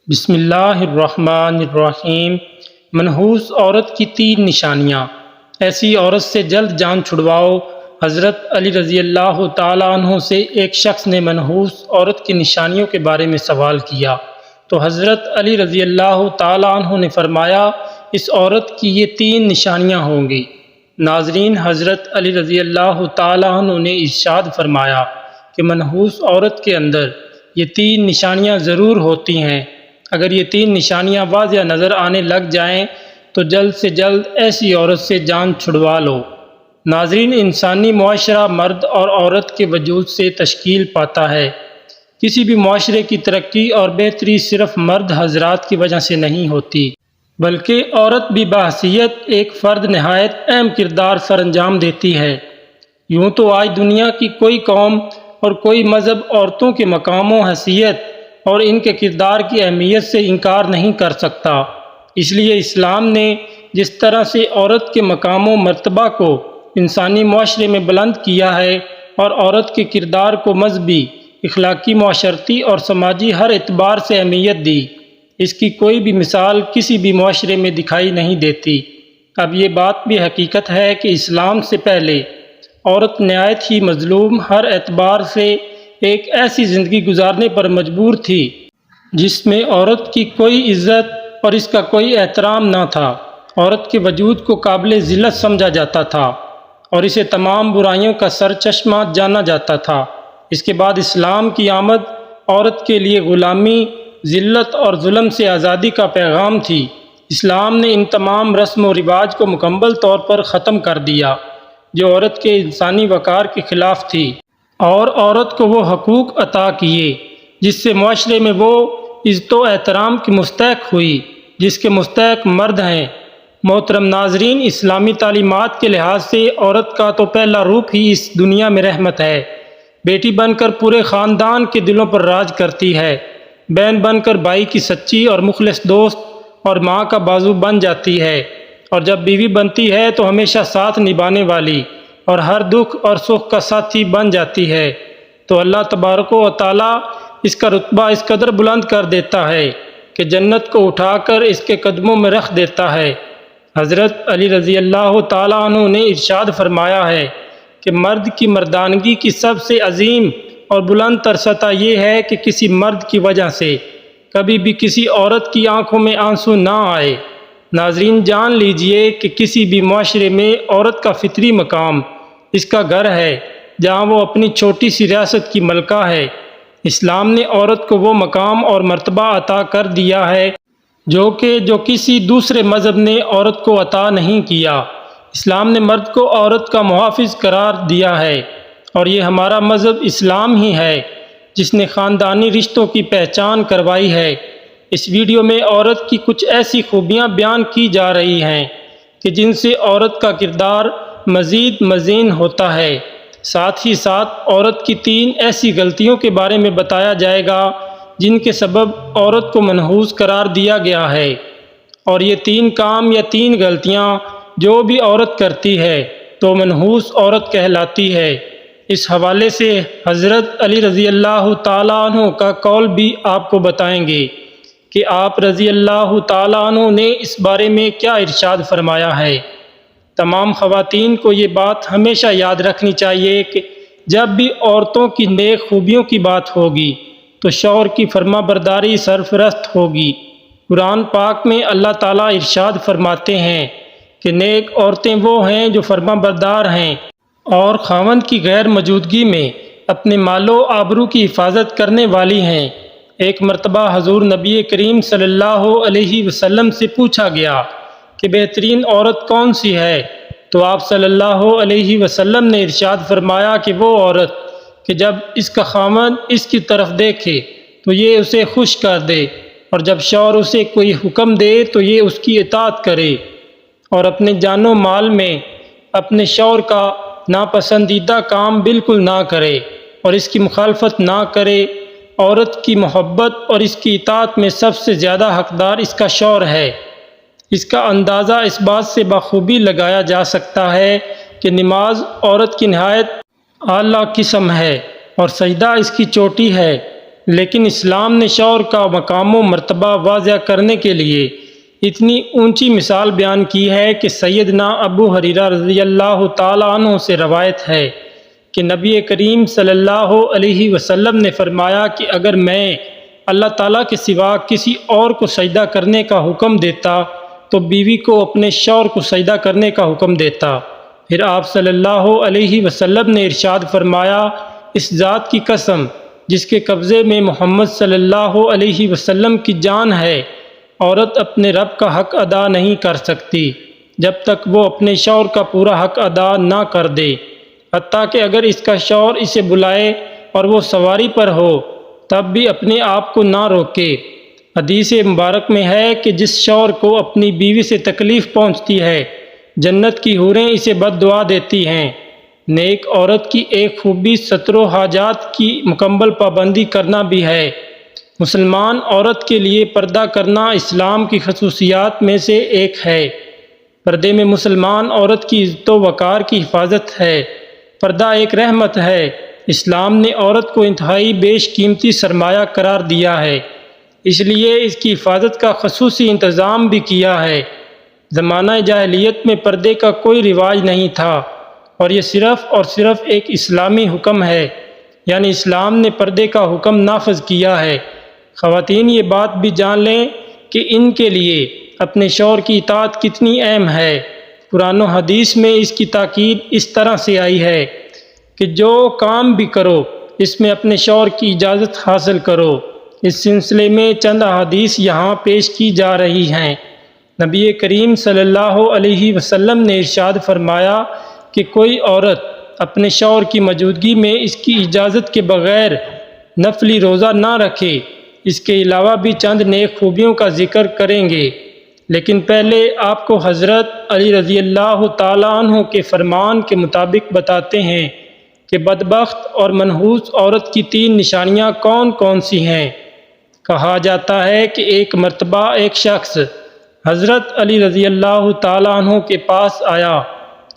بسم اللہ الرحمن الرحیم۔ منحوس عورت کی 3 نشانیاں۔ ایسی عورت سے جلد جان چھڑواؤ۔ حضرت علی رضی اللہ تعالیٰ عنہ سے ایک شخص نے منحوس عورت کی نشانیوں کے بارے میں سوال کیا تو حضرت علی رضی اللہ تعالیٰ عنہ نے فرمایا اس عورت کی یہ 3 نشانیاں ہوں گی۔ ناظرین، حضرت علی رضی اللہ تعالیٰ عنہ نے ارشاد فرمایا کہ منحوس عورت کے اندر یہ 3 نشانیاں ضرور ہوتی ہیں۔ اگر یہ 3 نشانیاں واضح نظر آنے لگ جائیں تو جلد سے جلد ایسی عورت سے جان چھڑوا لو۔ ناظرین، انسانی معاشرہ مرد اور عورت کے وجود سے تشکیل پاتا ہے۔ کسی بھی معاشرے کی ترقی اور بہتری صرف مرد حضرات کی وجہ سے نہیں ہوتی، بلکہ عورت بھی بحیثیت ایک فرد نہایت اہم کردار سر انجام دیتی ہے۔ یوں تو آج دنیا کی کوئی قوم اور کوئی مذہب عورتوں کے مقام و حیثیت اور ان کے کردار کی اہمیت سے انکار نہیں کر سکتا۔ اس لیے اسلام نے جس طرح سے عورت کے مقام و مرتبہ کو انسانی معاشرے میں بلند کیا ہے اور عورت کے کردار کو مذہبی، اخلاقی، معاشرتی اور سماجی ہر اعتبار سے اہمیت دی، اس کی کوئی بھی مثال کسی بھی معاشرے میں دکھائی نہیں دیتی۔ اب یہ بات بھی حقیقت ہے کہ اسلام سے پہلے عورت نہایت ہی مظلوم، ہر اعتبار سے ایک ایسی زندگی گزارنے پر مجبور تھی جس میں عورت کی کوئی عزت اور اس کا کوئی احترام نہ تھا۔ عورت کے وجود کو قابل ذلت سمجھا جاتا تھا اور اسے تمام برائیوں کا سرچشمہ جانا جاتا تھا۔ اس کے بعد اسلام کی آمد عورت کے لیے غلامی، ذلت اور ظلم سے آزادی کا پیغام تھی۔ اسلام نے ان تمام رسم و رواج کو مکمل طور پر ختم کر دیا جو عورت کے انسانی وقار کے خلاف تھی، اور عورت کو وہ حقوق عطا کیے جس سے معاشرے میں وہ عزت و احترام کی مستحق ہوئی جس کے مستحق مرد ہیں۔ محترم ناظرین، اسلامی تعلیمات کے لحاظ سے عورت کا تو پہلا روپ ہی اس دنیا میں رحمت ہے۔ بیٹی بن کر پورے خاندان کے دلوں پر راج کرتی ہے، بہن بن کر بھائی کی سچی اور مخلص دوست اور ماں کا بازو بن جاتی ہے، اور جب بیوی بنتی ہے تو ہمیشہ ساتھ نبھانے والی اور ہر دکھ اور سکھ کا ساتھی بن جاتی ہے۔ تو اللہ تبارک و تعالیٰ اس کا رتبہ اس قدر بلند کر دیتا ہے کہ جنت کو اٹھا کر اس کے قدموں میں رکھ دیتا ہے۔ حضرت علی رضی اللہ تعالیٰ عنہ نے ارشاد فرمایا ہے کہ مرد کی مردانگی کی سب سے عظیم اور بلند تر سطح یہ ہے کہ کسی مرد کی وجہ سے کبھی بھی کسی عورت کی آنکھوں میں آنسو نہ آئے۔ ناظرین، جان لیجئے کہ کسی بھی معاشرے میں عورت کا فطری مقام اس کا گھر ہے جہاں وہ اپنی چھوٹی سی ریاست کی ملکہ ہے۔ اسلام نے عورت کو وہ مقام اور مرتبہ عطا کر دیا ہے جو کسی دوسرے مذہب نے عورت کو عطا نہیں کیا۔ اسلام نے مرد کو عورت کا محافظ قرار دیا ہے، اور یہ ہمارا مذہب اسلام ہی ہے جس نے خاندانی رشتوں کی پہچان کروائی ہے۔ اس ویڈیو میں عورت کی کچھ ایسی خوبیاں بیان کی جا رہی ہیں کہ جن سے عورت کا کردار مزید مزین ہوتا ہے۔ ساتھ ہی ساتھ عورت کی 3 ایسی غلطیوں کے بارے میں بتایا جائے گا جن کے سبب عورت کو منحوس قرار دیا گیا ہے، اور یہ 3 کام یا 3 غلطیاں جو بھی عورت کرتی ہے تو منحوس عورت کہلاتی ہے۔ اس حوالے سے حضرت علی رضی اللہ تعالیٰ عنہ کا قول بھی آپ کو بتائیں گے کہ آپ رضی اللہ تعالیٰ عنہ نے اس بارے میں کیا ارشاد فرمایا ہے۔ تمام خواتین کو یہ بات ہمیشہ یاد رکھنی چاہیے کہ جب بھی عورتوں کی نیک خوبیوں کی بات ہوگی تو شوہر کی فرما برداری سرفرست ہوگی۔ قرآن پاک میں اللہ تعالیٰ ارشاد فرماتے ہیں کہ نیک عورتیں وہ ہیں جو فرما بردار ہیں اور خاوند کی غیر موجودگی میں اپنے مال و آبرو کی حفاظت کرنے والی ہیں۔ ایک مرتبہ حضور نبی کریم صلی اللہ علیہ وسلم سے پوچھا گیا کہ بہترین عورت کون سی ہے، تو آپ صلی اللہ علیہ وسلم نے ارشاد فرمایا کہ وہ عورت کہ جب اس کا خاوند اس کی طرف دیکھے تو یہ اسے خوش کر دے، اور جب شوہر اسے کوئی حکم دے تو یہ اس کی اطاعت کرے، اور اپنے جان و مال میں اپنے شوہر کا ناپسندیدہ کام بالکل نہ کرے اور اس کی مخالفت نہ کرے۔ عورت کی محبت اور اس کی اطاعت میں سب سے زیادہ حقدار اس کا شوہر ہے۔ اس کا اندازہ اس بات سے بخوبی لگایا جا سکتا ہے کہ نماز عورت کی نہایت اعلیٰ قسم ہے اور سجدہ اس کی چوٹی ہے، لیکن اسلام نے شوہر کا مقام و مرتبہ واضح کرنے کے لیے اتنی اونچی مثال بیان کی ہے کہ سیدنا ابو ہریرہ رضی اللہ تعالیٰ عنہ سے روایت ہے کہ نبی کریم صلی اللہ علیہ وسلم نے فرمایا کہ اگر میں اللہ تعالیٰ کے سوا کسی اور کو سجدہ کرنے کا حکم دیتا تو بیوی کو اپنے شوہر کو سجدہ کرنے کا حکم دیتا۔ پھر آپ صلی اللہ علیہ وسلم نے ارشاد فرمایا، اس ذات کی قسم جس کے قبضے میں محمد صلی اللہ علیہ وسلم کی جان ہے، عورت اپنے رب کا حق ادا نہیں کر سکتی جب تک وہ اپنے شوہر کا پورا حق ادا نہ کر دے، حتیٰ کہ اگر اس کا شوہر اسے بلائے اور وہ سواری پر ہو تب بھی اپنے آپ کو نہ روکے۔ حدیث مبارک میں ہے کہ جس شوہر کو اپنی بیوی سے تکلیف پہنچتی ہے، جنت کی حوریں اسے بد دعا دیتی ہیں۔ نیک عورت کی ایک خوبی ستر و حاجات کی مکمل پابندی کرنا بھی ہے۔ مسلمان عورت کے لیے پردہ کرنا اسلام کی خصوصیات میں سے ایک ہے۔ پردے میں مسلمان عورت کی عزت و وقار کی حفاظت ہے۔ پردہ ایک رحمت ہے۔ اسلام نے عورت کو انتہائی بیش قیمتی سرمایہ قرار دیا ہے، اس لیے اس کی حفاظت کا خصوصی انتظام بھی کیا ہے۔ زمانہ جاہلیت میں پردے کا کوئی رواج نہیں تھا اور یہ صرف اور صرف ایک اسلامی حکم ہے، یعنی اسلام نے پردے کا حکم نافذ کیا ہے۔ خواتین یہ بات بھی جان لیں کہ ان کے لیے اپنے شوہر کی اطاعت کتنی اہم ہے۔ قرآن و حدیث میں اس کی تاکید اس طرح سے آئی ہے کہ جو کام بھی کرو اس میں اپنے شوہر کی اجازت حاصل کرو۔ اس سلسلے میں چند احادیث یہاں پیش کی جا رہی ہیں۔ نبی کریم صلی اللہ علیہ وسلم نے ارشاد فرمایا کہ کوئی عورت اپنے شوہر کی موجودگی میں اس کی اجازت کے بغیر نفلی روزہ نہ رکھے۔ اس کے علاوہ بھی چند نیک خوبیوں کا ذکر کریں گے، لیکن پہلے آپ کو حضرت علی رضی اللہ تعالیٰ عنہ کے فرمان کے مطابق بتاتے ہیں کہ بدبخت اور منحوس عورت کی 3 نشانیاں کون کون سی ہیں۔ کہا جاتا ہے کہ ایک مرتبہ ایک شخص حضرت علی رضی اللہ تعالیٰ عنہ کے پاس آیا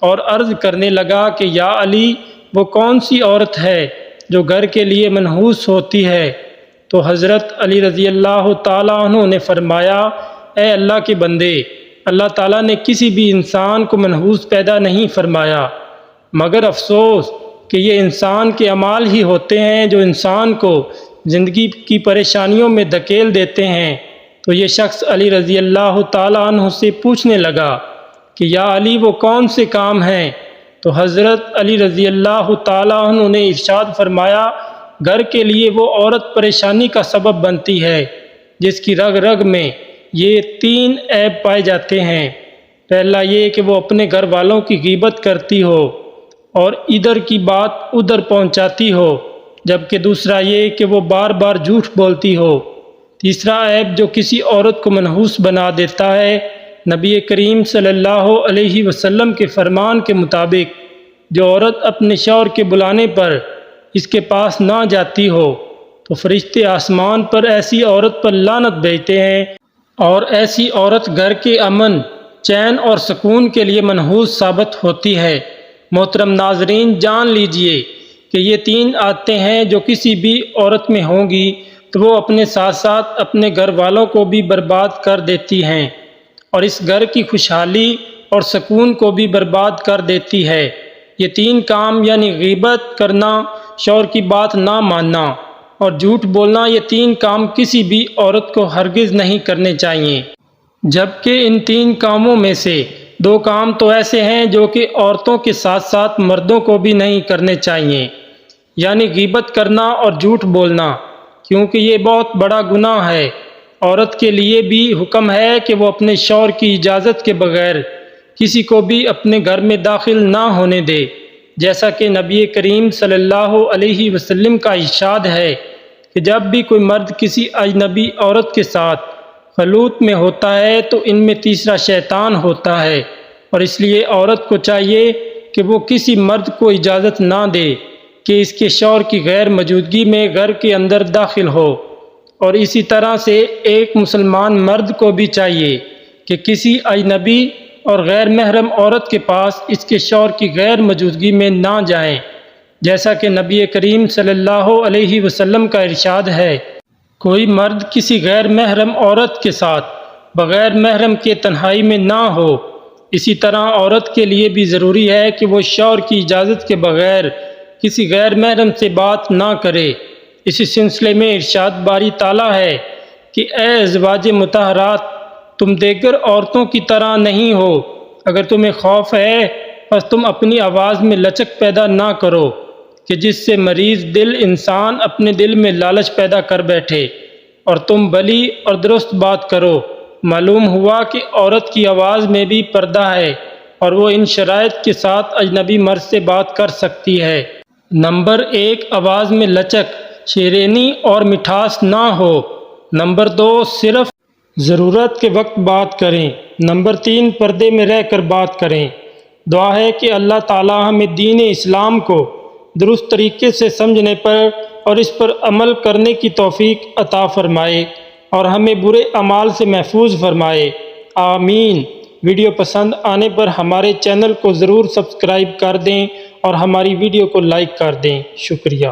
اور عرض کرنے لگا کہ یا علی، وہ کون سی عورت ہے جو گھر کے لیے منحوس ہوتی ہے؟ تو حضرت علی رضی اللہ تعالیٰ عنہ نے فرمایا، اے اللہ کے بندے، اللہ تعالیٰ نے کسی بھی انسان کو منحوس پیدا نہیں فرمایا، مگر افسوس کہ یہ انسان کے اعمال ہی ہوتے ہیں جو انسان کو زندگی کی پریشانیوں میں دھکیل دیتے ہیں۔ تو یہ شخص علی رضی اللہ تعالیٰ عنہ سے پوچھنے لگا کہ یا علی، وہ کون سے کام ہیں؟ تو حضرت علی رضی اللہ تعالیٰ عنہ نے ارشاد فرمایا، گھر کے لیے وہ عورت پریشانی کا سبب بنتی ہے جس کی رگ رگ میں یہ 3 عیب پائے جاتے ہیں۔ پہلا یہ کہ وہ اپنے گھر والوں کی غیبت کرتی ہو اور ادھر کی بات ادھر پہنچاتی ہو، جبکہ دوسرا یہ کہ وہ بار بار جھوٹ بولتی ہو۔ تیسرا عیب جو کسی عورت کو منحوس بنا دیتا ہے، نبی کریم صلی اللہ علیہ وسلم کے فرمان کے مطابق جو عورت اپنے شوہر کے بلانے پر اس کے پاس نہ جاتی ہو تو فرشتے آسمان پر ایسی عورت پر لعنت بھیجتے ہیں، اور ایسی عورت گھر کے امن، چین اور سکون کے لیے منحوس ثابت ہوتی ہے۔ محترم ناظرین، جان لیجئے کہ یہ 3 عادتیں ہیں جو کسی بھی عورت میں ہوں گی تو وہ اپنے ساتھ ساتھ اپنے گھر والوں کو بھی برباد کر دیتی ہیں اور اس گھر کی خوشحالی اور سکون کو بھی برباد کر دیتی ہے۔ یہ 3 کام یعنی غیبت کرنا، شوہر کی بات نہ ماننا اور جھوٹ بولنا، یہ 3 کام کسی بھی عورت کو ہرگز نہیں کرنے چاہیے، جبکہ ان 3 کاموں میں سے 2 کام تو ایسے ہیں جو کہ عورتوں کے ساتھ ساتھ مردوں کو بھی نہیں کرنے چاہیے، یعنی غیبت کرنا اور جھوٹ بولنا، کیونکہ یہ بہت بڑا گناہ ہے۔ عورت کے لیے بھی حکم ہے کہ وہ اپنے شوہر کی اجازت کے بغیر کسی کو بھی اپنے گھر میں داخل نہ ہونے دے، جیسا کہ نبی کریم صلی اللہ علیہ وسلم کا ارشاد ہے کہ جب بھی کوئی مرد کسی اجنبی عورت کے ساتھ خلوت میں ہوتا ہے تو ان میں تیسرا شیطان ہوتا ہے، اور اس لیے عورت کو چاہیے کہ وہ کسی مرد کو اجازت نہ دے کہ اس کے شوہر کی غیر موجودگی میں گھر کے اندر داخل ہو، اور اسی طرح سے ایک مسلمان مرد کو بھی چاہیے کہ کسی اجنبی اور غیر محرم عورت کے پاس اس کے شوہر کی غیر موجودگی میں نہ جائیں۔ جیسا کہ نبی کریم صلی اللہ علیہ وسلم کا ارشاد ہے، کوئی مرد کسی غیر محرم عورت کے ساتھ بغیر محرم کے تنہائی میں نہ ہو۔ اسی طرح عورت کے لیے بھی ضروری ہے کہ وہ شوہر کی اجازت کے بغیر کسی غیر محرم سے بات نہ کرے۔ اسی سلسلے میں ارشاد باری تعالیٰ ہے کہ اے ازواج مطہرات، تم دیگر عورتوں کی طرح نہیں ہو۔ اگر تمہیں خوف ہے پس تم اپنی آواز میں لچک پیدا نہ کرو کہ جس سے مریض دل انسان اپنے دل میں لالچ پیدا کر بیٹھے، اور تم بھلی اور درست بات کرو۔ معلوم ہوا کہ عورت کی آواز میں بھی پردہ ہے اور وہ ان شرائط کے ساتھ اجنبی مرد سے بات کر سکتی ہے۔ نمبر 1، آواز میں لچک، شیرینی اور مٹھاس نہ ہو۔ نمبر 2، صرف ضرورت کے وقت بات کریں۔ نمبر 3، پردے میں رہ کر بات کریں۔ دعا ہے کہ اللہ تعالی ہمیں دین اسلام کو درست طریقے سے سمجھنے پر اور اس پر عمل کرنے کی توفیق عطا فرمائے اور ہمیں برے اعمال سے محفوظ فرمائے، آمین۔ ویڈیو پسند آنے پر ہمارے چینل کو ضرور سبسکرائب کر دیں اور ہماری ویڈیو کو لائک کر دیں۔ شکریہ۔